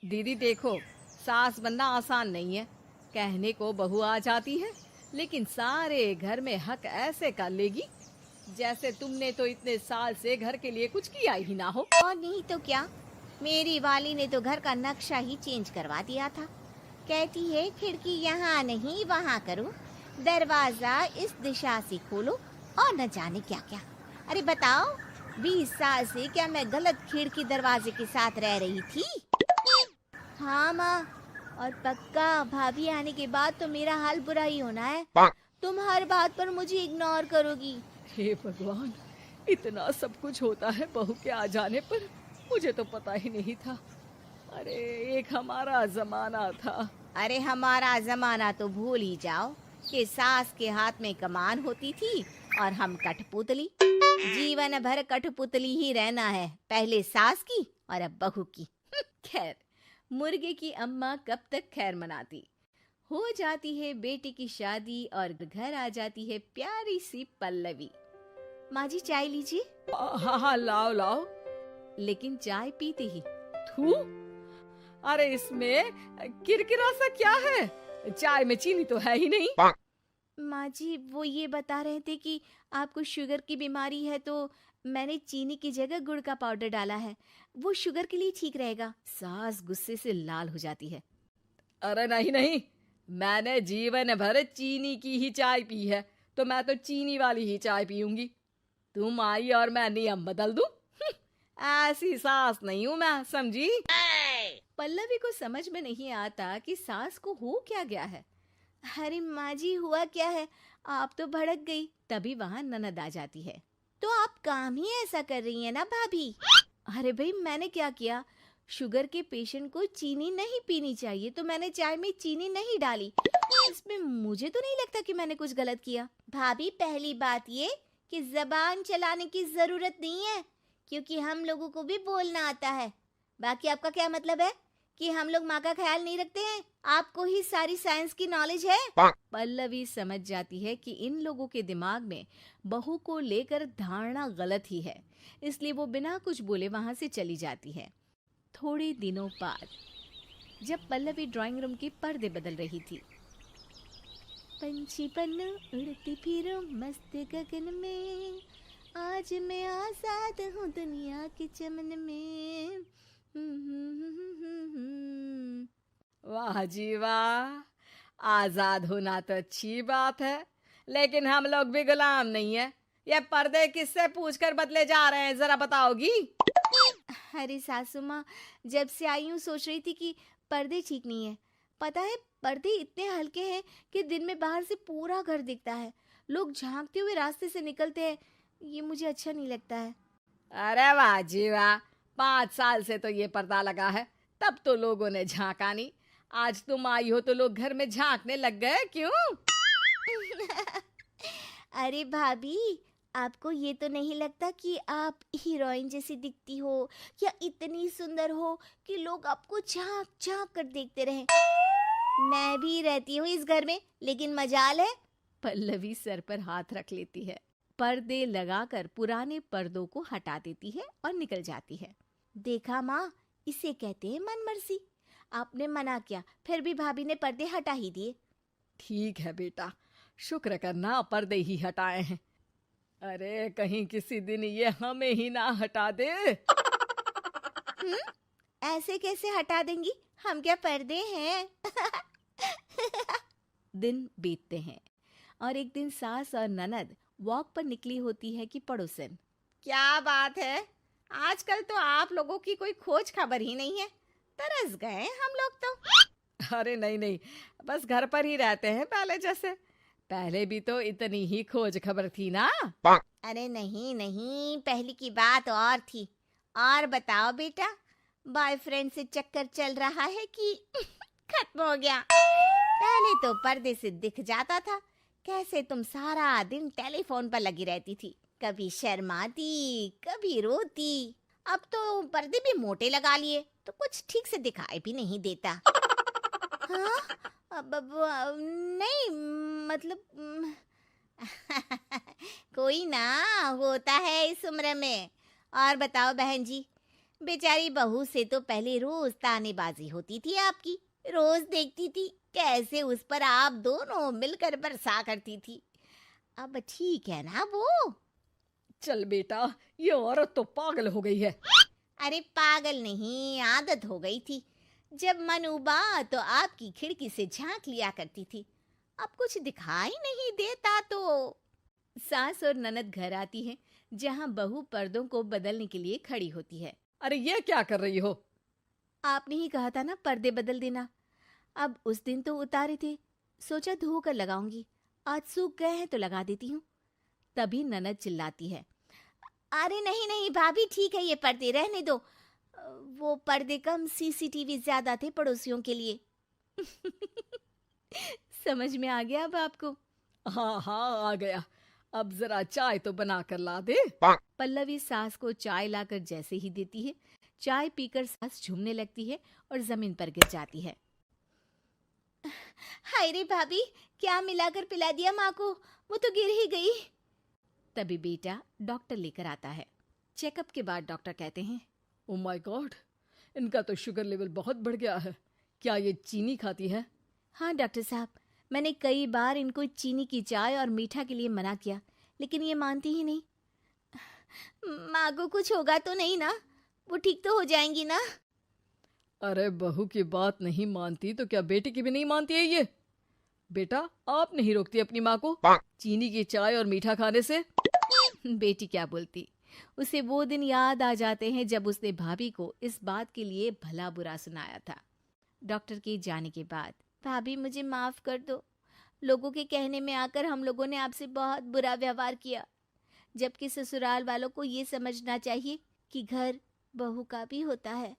दीदी देखो, सास बनना आसान नहीं है। कहने को बहू आ जाती है, लेकिन सारे घर में हक ऐसे कर लेगी जैसे तुमने तो इतने साल से घर के लिए कुछ किया ही ना हो। और नहीं तो क्या, मेरी वाली ने तो घर का नक्शा ही चेंज करवा दिया था। कहती है खिड़की यहाँ नहीं वहाँ करो, दरवाजा इस दिशा से खोलो और न जाने क्या क्या। अरे बताओ, 20 साल से क्या मैं गलत खिड़की दरवाजे के साथ रह रही थी? हाँ माँ, और पक्का भाभी आने के बाद तो मेरा हाल बुरा ही होना है। तुम हर बात पर मुझे इग्नोर करोगी। हे भगवान, इतना सब कुछ होता है बहू के आ जाने पर। मुझे तो पता ही नहीं था। अरे, एक हमारा जमाना था। अरे हमारा जमाना तो भूल ही जाओ कि सास के हाथ में कमान होती थी और हम कठपुतली। जीवन भर कठपुतली ही रहना है, पहले सास की और अब बहू की। खैर, मुर्गे की अम्मा कब तक खैर मनाती। हो जाती है बेटी की शादी और घर आ जाती है प्यारी सी पल्लवी। माँ जी चाय लीजिए। हाँ हाँ, लाओ लाओ। लेकिन चाय पीते ही थू, अरे इसमें किरकिरा सा क्या है? चाय में चीनी तो है ही नहीं। माँ जी वो ये बता रहे थे कि आपको शुगर की बीमारी है, तो मैंने चीनी की जगह गुड़ का पाउडर डाला है, वो शुगर के लिए ठीक रहेगा। सास गुस्से से लाल हो जाती है। अरे नहीं नहीं, मैंने जीवन भर चीनी की ही चाय पी है, तो मैं तो चीनी वाली ही चाय पीऊंगी। तुम आई और मैं नियम बदल दूं? ऐसी सास नहीं हूं मैं, समझी? पल्लवी को समझ में नहीं आता कि सास को हो क्या गया है। अरे माँ जी हुआ क्या है, आप तो भड़क गई। तभी वहां ननद आ जाती है। तो आप काम ही ऐसा कर रही हैं ना भाभी? अरे भाई, मैंने क्या किया? शुगर के पेशेंट को चीनी नहीं पीनी चाहिए, तो मैंने चाय में चीनी नहीं डाली। इसमें मुझे तो नहीं लगता कि मैंने कुछ गलत किया। भाभी पहली बात ये कि जबान चलाने की जरूरत नहीं है, क्योंकि हम लोगों को भी बोलना आता है। बाकी आपका क्या मतलब है कि हम लोग माँ का ख्याल नहीं रखते हैं? आपको ही सारी साइंस की नॉलेज है। पल्लवी समझ जाती है कि इन लोगों के दिमाग में बहू को लेकर धारणा गलत ही है, इसलिए वो बिना कुछ बोले वहां से चली जाती है। थोड़े दिनों बाद जब पल्लवी ड्राइंग रूम के पर्दे बदल रही थी, पंछी बन उड़ती फिरूं मस्त गगन में, आज मैं आजाद हूँ दुनिया के चमन में। वाह जी वाह, आजाद होना तो अच्छी बात है, लेकिन हम लोग भी गुलाम नहीं है। ये पर्दे किससे पूछकर बदले जा रहे हैं, जरा बताओगी? अरे सासू माँ, जब से आई हूँ सोच रही थी कि पर्दे ठीक नहीं है। पता है, पर्दे इतने हल्के हैं कि दिन में बाहर से पूरा घर दिखता है। लोग झांकते हुए रास्ते से निकलते हैं, ये मुझे अच्छा नहीं लगता है। अरे वाह जी वाह, 5 साल से तो ये पर्दा लगा है, तब तो लोगों ने झांका नहीं। आज तुम आई हो तो लोग घर में झांकने लग गए, क्यों? अरे भाभी, आपको ये तो नहीं लगता कि आप हीरोइन जैसी दिखती हो, या इतनी सुंदर हो कि लोग आपको झांक झांक कर देखते रहें? मैं भी रहती हूँ इस घर में, लेकिन मजाल है। पल्लवी सर पर हाथ रख लेती है, पर्दे लगाकर पुराने पर्दों को हटा देती है और निकल जाती है। देखा माँ, इसे कहते हैं मनमर्जी। आपने मना किया, फिर भी भाभी ने पर्दे हटा ही दिए। ठीक है बेटा, शुक्र करना पर्दे ही हटाए हैं। अरे कहीं किसी दिन ये हमें ही ना हटा दे। हम्म, ऐसे कैसे हटा देंगी? हम क्या पर्दे हैं? दिन बीतते हैं और एक दिन सास और ननद वॉक पर निकली होती है कि पड़ोसन। क्या बात है, आजकल तो आप लोगों की कोई खोज खबर ही नहीं है। तरस गए हम लोग तो। अरे नहीं नहीं, बस घर पर ही रहते हैं पहले जैसे। पहले भी तो इतनी ही खोज खबर थी ना। अरे नहीं नहीं, पहले की बात और थी। और बताओ बेटा, बॉयफ्रेंड से चक्कर चल रहा है कि खत्म हो गया? पहले तो पर्दे से दिख जाता था कैसे तुम सारा दिन टेलीफोन पर लगी रहती थी, कभी शर्माती कभी रोती। अब तो पर्दे भी मोटे लगा लिए तो कुछ ठीक से दिखाई भी नहीं देता। हाँ, नहीं मतलब कोई ना, होता है इस उम्र में। और बताओ बहन जी, बेचारी बहू से तो पहले रोज तानेबाजी होती थी आपकी। रोज देखती थी कैसे उस पर आप दोनों मिलकर बरसा करती थी। अब ठीक है ना वो? चल बेटा, ये औरत तो पागल हो गई है। अरे पागल नहीं, आदत हो गई थी। जब मन उबा तो आपकी खिड़की से झांक लिया करती थी। अब कुछ दिखाई नहीं देता तो। सास और ननद घर आती है, जहाँ बहू पर्दों को बदलने के लिए खड़ी होती है। अरे ये क्या कर रही हो? आपने ही कहा था ना पर्दे बदल देना। अब उस दिन तो उतारे थे, सोचा धोकर लगाऊंगी, आज सूख गए हैं तो लगा देती हूँ। तभी ननद चिल्लाती है, अरे नहीं नहीं भाभी, ठीक है, ये पर्दे रहने दो। वो पर्दे कम, सीसीटीवी ज्यादा थे पड़ोसियों के लिए। समझ में आ गया अब आपको? हाँ हाँ आ गया। अब जरा चाय तो बना कर ला दे। पल्लवी सास को चाय लाकर जैसे ही देती है, चाय पीकर सास झूमने लगती है और जमीन पर गिर जाती है। हाय रे भाभी, क्या मिलाकर पिला दिया माँ को, वो तो गिर ही गई। तभी बेटा डॉक्टर लेकर आता है। चेकअप के बाद डॉक्टर कहते हैं, ओ माय गॉड, इनका तो शुगर लेवल बहुत बढ़ गया है। क्या ये चीनी खाती है? हाँ डॉक्टर साहब, मैंने कई बार इनको चीनी की चाय और मीठा के लिए मना किया, लेकिन ये मानती ही नहीं। माँ को कुछ होगा तो नहीं ना? वो ठीक तो हो जाएंगी ना? अरे बहू की बात नहीं मानती तो क्या बेटी की भी नहीं मानती है ये? बेटा आप नहीं रोकती अपनी माँ को चीनी की चाय और मीठा खाने से? बेटी क्या बोलती, उसे वो दिन याद आ जाते हैं जब उसने भाभी को इस बात के लिए भला बुरा सुनाया था। डॉक्टर के जाने के बाद, भाभी मुझे माफ कर दो, लोगों के कहने में आकर हम लोगों ने आपसे बहुत बुरा व्यवहार किया, जबकि ससुराल वालों को ये समझना चाहिए कि घर बहू का भी होता है।